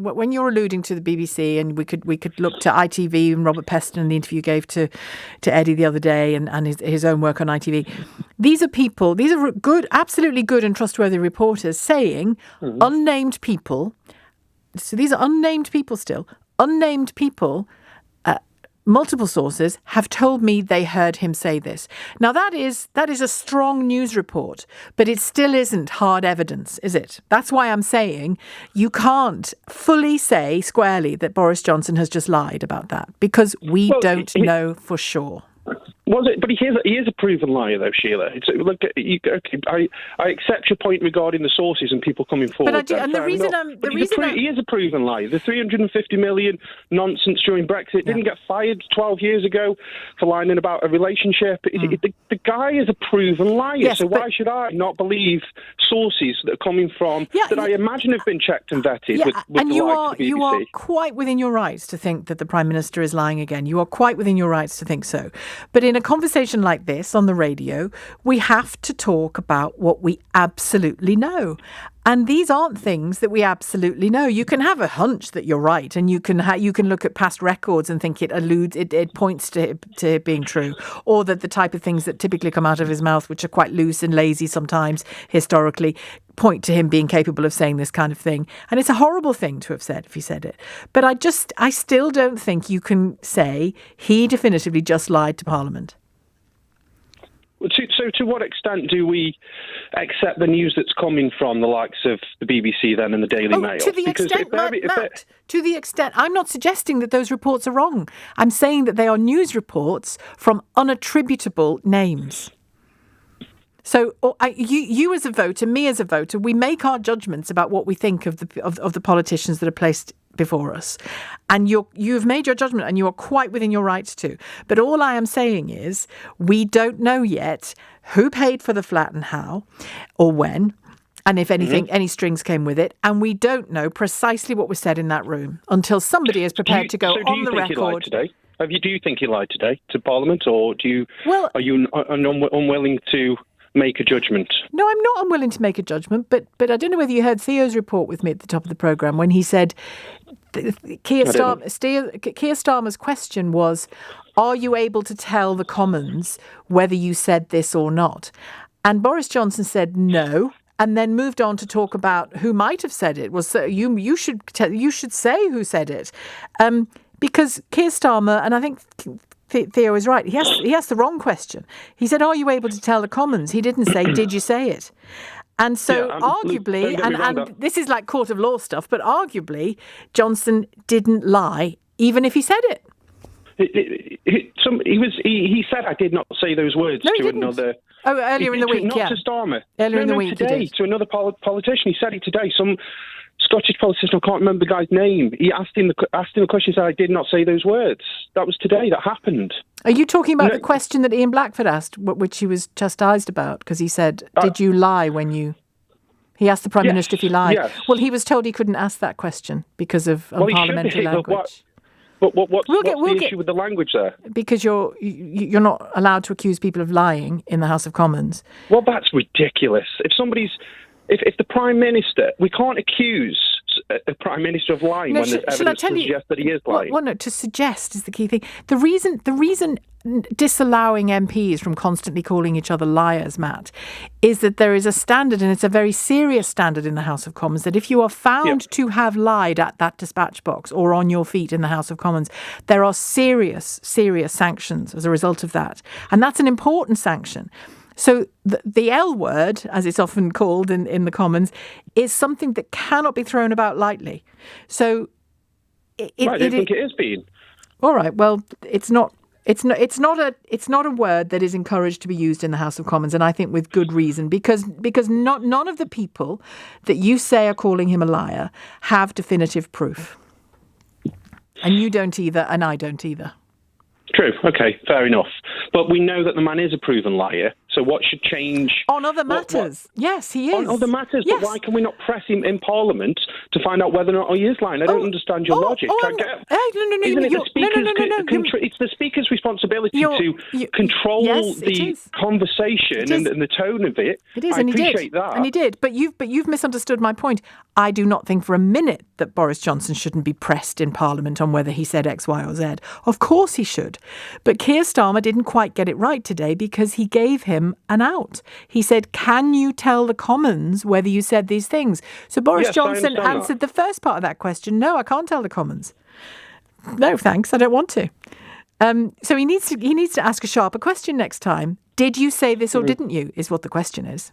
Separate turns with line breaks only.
when you're alluding to the BBC, and we could look to ITV and Robert Peston and the interview he gave to Eddie the other day, and his own work on ITV. These are good, absolutely good and trustworthy reporters saying unnamed people. So these are unnamed people still. Unnamed people. Multiple sources have told me they heard him say this. Now, that is a strong news report, but it still isn't hard evidence, is it? That's why I'm saying you can't fully say squarely that Boris Johnson has just lied about that, because we don't know for sure.
Was it? But he is a proven liar, though, Sheila. I accept your point regarding the sources and people coming forward.
But
he is a proven liar. The 350 million nonsense during Brexit didn't get fired 12 years ago for lying about a relationship. The guy is a proven liar. Yes, so why should I not believe sources that are coming from that I imagine have been checked and vetted? With and
you are quite within your rights to think that the Prime Minister is lying again. You are quite within your rights to think so. But in a conversation like this on the radio, we have to talk about what we absolutely know. And these aren't things that we absolutely know. You can have a hunch that you're right, and you can look at past records and think it points to it being true, or that the type of things that typically come out of his mouth, which are quite loose and lazy sometimes historically, point to him being capable of saying this kind of thing. And it's a horrible thing to have said if he said it. But I still don't think you can say he definitively just lied to Parliament.
So to what extent do we accept the news that's coming from the likes of the BBC then and the Daily Mail?
To the extent, I'm not suggesting that those reports are wrong. I'm saying that they are news reports from unattributable names. So you as a voter, me as a voter, we make our judgments about what we think of the politicians that are placed before us. And you've made your judgment, and you are quite within your rights to. But all I am saying is we don't know yet who paid for the flat and how or when, and if anything, any strings came with it. And we don't know precisely what was said in that room until somebody is prepared to go on the record.
He lied today? Do you think he lied today to Parliament, or are you unwilling to make a judgment?
No, I'm not unwilling to make a judgment, but I don't know whether you heard Theo's report with me at the top of the programme when he said Keir Starmer's question was, are you able to tell the Commons whether you said this or not? And Boris Johnson said no, and then moved on to talk about who might have said it. You should say who said it, because Keir Starmer, and I think Theo is right. He asked the wrong question. He said, are you able to tell the Commons? He didn't say, did you say it? And so arguably, and this is like court of law stuff, but arguably Johnson didn't lie, even if he said it.
He said, I did not say those words to another.
Oh, earlier in the week,
not to Starmer.
Earlier in the week,
today, to another politician. He said it today. Some Scottish politician, I can't remember the guy's name. He asked him the question, said, I did not say those words. That was today. That happened.
Are you talking about the question that Ian Blackford asked, which he was chastised about? Because he said, did you lie when you... He asked the Prime Minister if he lied.
Yes.
Well, he was told he couldn't ask that question because of unparliamentary language.
But what's the issue with the language there?
Because you're not allowed to accuse people of lying in the House of Commons.
Well, that's ridiculous. If the Prime Minister, we can't accuse a Prime Minister of lying when there's evidence to suggest that he is lying.
Well, no, to suggest is the key thing. The reason disallowing MPs from constantly calling each other liars, Matt, is that there is a standard, and it's a very serious standard in the House of Commons, that if you are found to have lied at that dispatch box or on your feet in the House of Commons, there are serious sanctions as a result of that. And that's an important sanction. So the L word, as it's often called in the Commons, is something that cannot be thrown about lightly. So
I don't think it is being.
All right. Well, it's not a word that is encouraged to be used in the House of Commons, and I think with good reason, because none of the people that you say are calling him a liar have definitive proof, and you don't either, and I don't either.
True. Okay, fair enough. But we know that the man is a proven liar. So what should change?
On other matters. Yes, he is.
On other matters. Yes. But why can we not press him in Parliament to find out whether or not he is lying? I don't understand your logic. It's the Speaker's responsibility to control the conversation and the tone of it.
It is,
I appreciate that.
And he did. But you've misunderstood my point. I do not think for a minute that Boris Johnson shouldn't be pressed in Parliament on whether he said X, Y or Z. Of course he should. But Keir Starmer didn't quite get it right today because he gave him an out. He said, can you tell the Commons whether you said these things? So Boris Johnson answered the first part of that question. No, I can't tell the Commons. No, thanks. I don't want to. So he needs to ask a sharper question next time. Did you say this or didn't you, is what the question is.